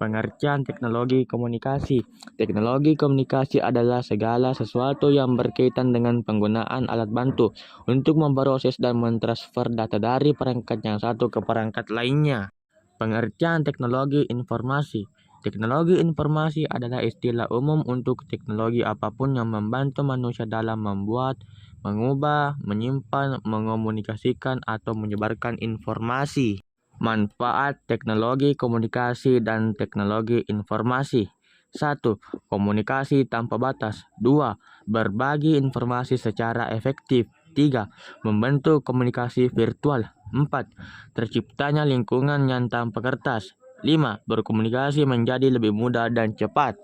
Pengertian teknologi komunikasi. Teknologi komunikasi adalah segala sesuatu yang berkaitan dengan penggunaan alat bantu untuk memproses dan mentransfer data dari perangkat yang satu ke perangkat lainnya. Pengertian teknologi informasi. Teknologi informasi adalah istilah umum untuk teknologi apapun yang membantu manusia dalam membuat, mengubah, menyimpan, mengomunikasikan, atau menyebarkan informasi. Manfaat teknologi komunikasi dan teknologi informasi. 1. Komunikasi tanpa batas. 2. Berbagi informasi secara efektif. 3. Membentuk komunikasi virtual. 4. Terciptanya lingkungan yang tanpa kertas. 5. Berkomunikasi menjadi lebih mudah dan cepat.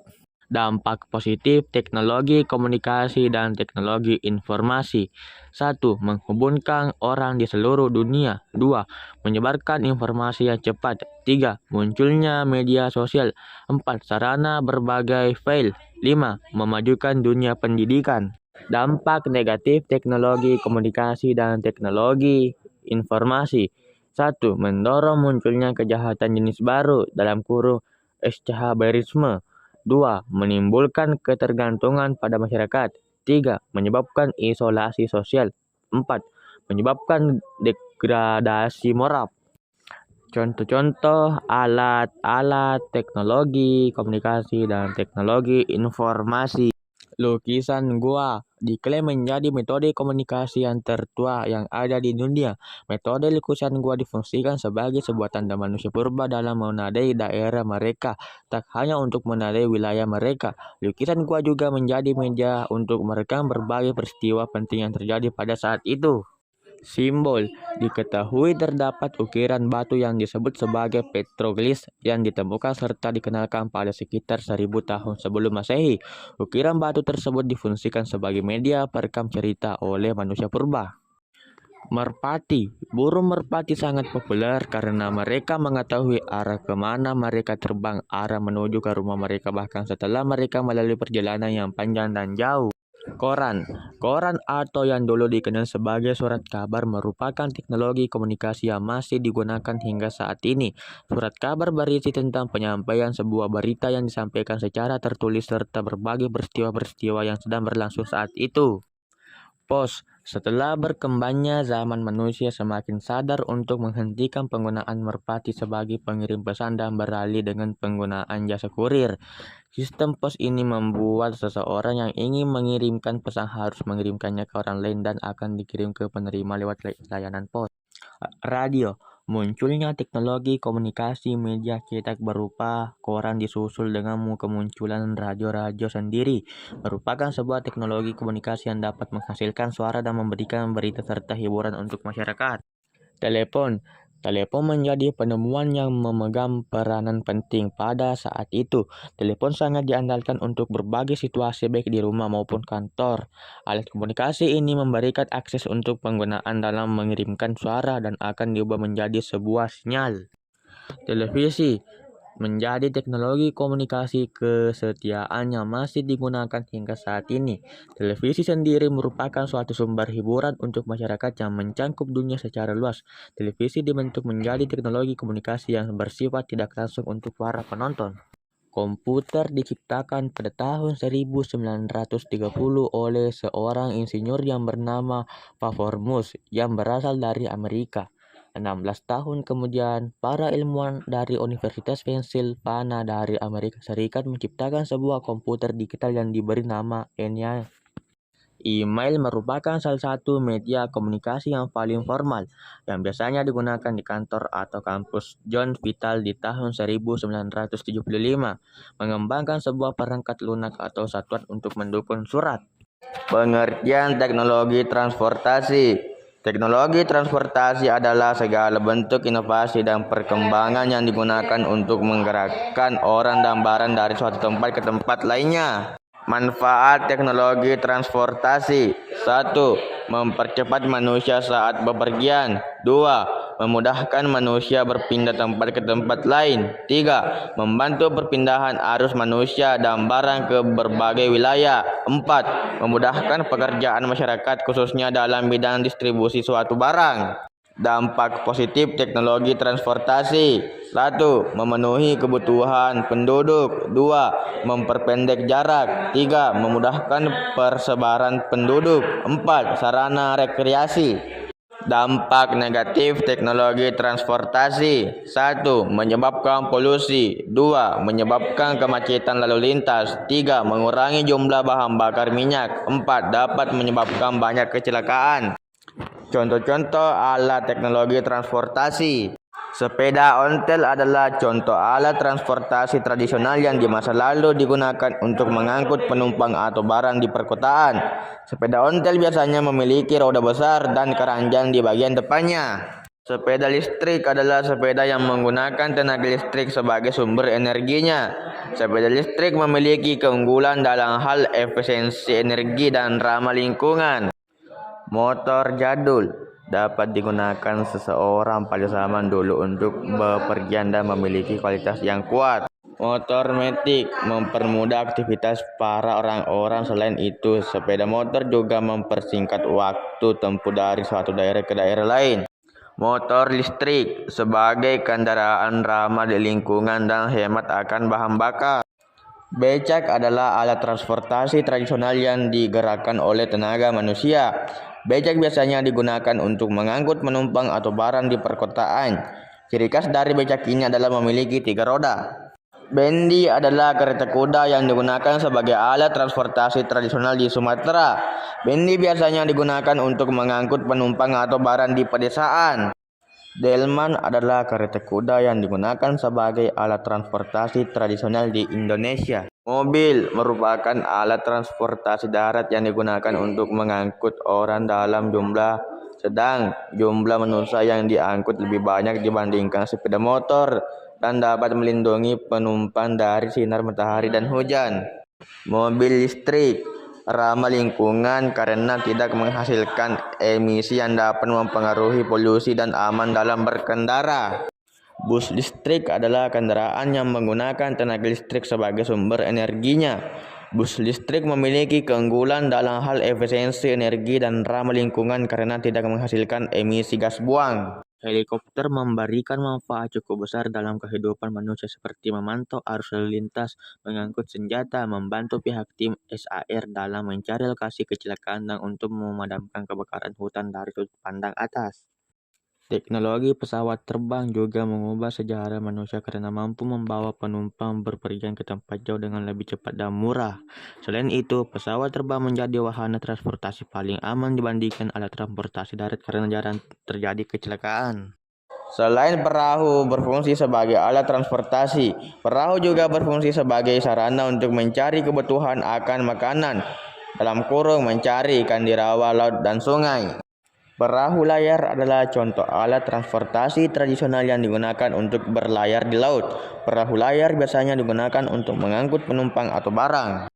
Dampak positif teknologi komunikasi dan teknologi informasi. 1. Menghubungkan orang di seluruh dunia. 2. Menyebarkan informasi yang cepat. 3. Munculnya media sosial. 4. Sarana berbagai file. 5. Memajukan dunia pendidikan. Dampak negatif teknologi komunikasi dan teknologi informasi. 1. Mendorong munculnya kejahatan jenis baru (SCHBerisme). 2. Menimbulkan ketergantungan pada masyarakat. 3. Menyebabkan isolasi sosial. 4. Menyebabkan degradasi moral. Contoh-contoh alat-alat teknologi komunikasi dan teknologi informasi. Lukisan gua diklaim menjadi metode komunikasi yang tertua yang ada di dunia. Metode lukisan gua difungsikan sebagai sebuah tanda manusia purba dalam menandai daerah mereka, tak hanya untuk menandai wilayah mereka. Lukisan gua juga menjadi media untuk merekam berbagai peristiwa penting yang terjadi pada saat itu. Simbol. Diketahui terdapat ukiran batu yang disebut sebagai petroglyphs yang ditemukan serta dikenalkan pada sekitar 1000 tahun sebelum Masehi. Ukiran batu tersebut difungsikan sebagai media perekam cerita oleh manusia purba. Merpati. Burung merpati sangat populer karena mereka mengetahui arah kemana mereka terbang, arah menuju ke rumah mereka bahkan setelah mereka melalui perjalanan yang panjang dan jauh. Koran. Koran atau yang dulu dikenal sebagai surat kabar merupakan teknologi komunikasi yang masih digunakan hingga saat ini. Surat kabar berisi tentang penyampaian sebuah berita yang disampaikan secara tertulis serta berbagai peristiwa-peristiwa yang sedang berlangsung saat itu. Pos. Setelah berkembangnya zaman, manusia semakin sadar untuk menghentikan penggunaan merpati sebagai pengirim pesan dan beralih dengan penggunaan jasa kurir. Sistem pos ini membuat seseorang yang ingin mengirimkan pesan harus mengirimkannya ke orang lain dan akan dikirim ke penerima lewat layanan pos. Radio. Munculnya teknologi komunikasi media cetak berupa koran disusul dengan kemunculan radio sendiri, merupakan sebuah teknologi komunikasi yang dapat menghasilkan suara dan memberikan berita serta hiburan untuk masyarakat. Telepon. Telepon menjadi penemuan yang memegang peranan penting pada saat itu. Telepon sangat diandalkan untuk berbagai situasi baik di rumah maupun kantor. Alat komunikasi ini memberikan akses untuk penggunaan dalam mengirimkan suara dan akan diubah menjadi sebuah sinyal. Televisi menjadi teknologi komunikasi kesetiaan yang masih digunakan hingga saat ini. Televisi sendiri merupakan suatu sumber hiburan untuk masyarakat yang mencangkup dunia secara luas. Televisi dibentuk menjadi teknologi komunikasi yang bersifat tidak langsung untuk para penonton. Komputer diciptakan pada tahun 1930 oleh seorang insinyur yang bernama Pavlovmus yang berasal dari Amerika. 16 tahun kemudian, para ilmuwan dari Universitas Pennsylvania dari Amerika Serikat menciptakan sebuah komputer digital yang diberi nama ENIAC. Email merupakan salah satu media komunikasi yang paling formal, yang biasanya digunakan di kantor atau kampus. John Vital di tahun 1975 mengembangkan sebuah perangkat lunak atau satuan untuk mendukung surat. Pengertian teknologi transportasi. Teknologi transportasi adalah segala bentuk inovasi dan perkembangan yang digunakan untuk menggerakkan orang dan barang dari suatu tempat ke tempat lainnya. Manfaat teknologi transportasi. 1. Mempercepat manusia saat bepergian. 2. Memudahkan manusia berpindah tempat ke tempat lain. 3. Membantu perpindahan arus manusia dan barang ke berbagai wilayah. 4. Memudahkan pekerjaan masyarakat khususnya dalam bidang distribusi suatu barang. Dampak positif teknologi transportasi. 1. Memenuhi kebutuhan penduduk. 2. Memperpendek jarak. 3. Memudahkan persebaran penduduk. 4. Sarana rekreasi. Dampak negatif teknologi transportasi. 1. Menyebabkan polusi. 2. Menyebabkan kemacetan lalu lintas. 3. Mengurangi jumlah bahan bakar minyak. 4. Dapat menyebabkan banyak kecelakaan. Contoh-contoh alat teknologi transportasi. Sepeda ontel adalah contoh alat transportasi tradisional yang di masa lalu digunakan untuk mengangkut penumpang atau barang di perkotaan. Sepeda ontel biasanya memiliki roda besar dan keranjang di bagian depannya. Sepeda listrik adalah sepeda yang menggunakan tenaga listrik sebagai sumber energinya. Sepeda listrik memiliki keunggulan dalam hal efisiensi energi dan ramah lingkungan. Motor jadul dapat digunakan seseorang pada zaman dulu untuk bepergian dan memiliki kualitas yang kuat. Motor metik mempermudah aktivitas para orang-orang. Selain itu, sepeda motor juga mempersingkat waktu tempuh dari suatu daerah ke daerah lain. Motor listrik sebagai kendaraan ramah di lingkungan dan hemat akan bahan bakar. Becak adalah alat transportasi tradisional yang digerakkan oleh tenaga manusia. Becak biasanya digunakan untuk mengangkut penumpang atau barang di perkotaan. Ciri khas dari becak ini adalah memiliki 3 roda. Bendi adalah kereta kuda yang digunakan sebagai alat transportasi tradisional di Sumatera. Bendi biasanya digunakan untuk mengangkut penumpang atau barang di pedesaan. Delman adalah kereta kuda yang digunakan sebagai alat transportasi tradisional di Indonesia. Mobil merupakan alat transportasi darat yang digunakan untuk mengangkut orang dalam jumlah sedang. Jumlah manusia yang diangkut lebih banyak dibandingkan sepeda motor dan dapat melindungi penumpang dari sinar matahari dan hujan. Mobil listrik ramah lingkungan karena tidak menghasilkan emisi yang dapat mempengaruhi polusi dan aman dalam berkendara. Bus listrik adalah kendaraan yang menggunakan tenaga listrik sebagai sumber energinya. Bus listrik memiliki keunggulan dalam hal efisiensi energi dan ramah lingkungan karena tidak menghasilkan emisi gas buang. Helikopter memberikan manfaat cukup besar dalam kehidupan manusia seperti memantau arus lalu lintas, mengangkut senjata, membantu pihak tim SAR dalam mencari lokasi kecelakaan dan untuk memadamkan kebakaran hutan dari sudut pandang atas. Teknologi pesawat terbang juga mengubah sejarah manusia karena mampu membawa penumpang berpergian ke tempat jauh dengan lebih cepat dan murah. Selain itu, pesawat terbang menjadi wahana transportasi paling aman dibandingkan alat transportasi darat karena jarang terjadi kecelakaan. Selain perahu berfungsi sebagai alat transportasi, perahu juga berfungsi sebagai sarana untuk mencari kebutuhan akan makanan, mencari ikan di rawa, laut, dan sungai. Perahu layar adalah contoh alat transportasi tradisional yang digunakan untuk berlayar di laut. Perahu layar biasanya digunakan untuk mengangkut penumpang atau barang.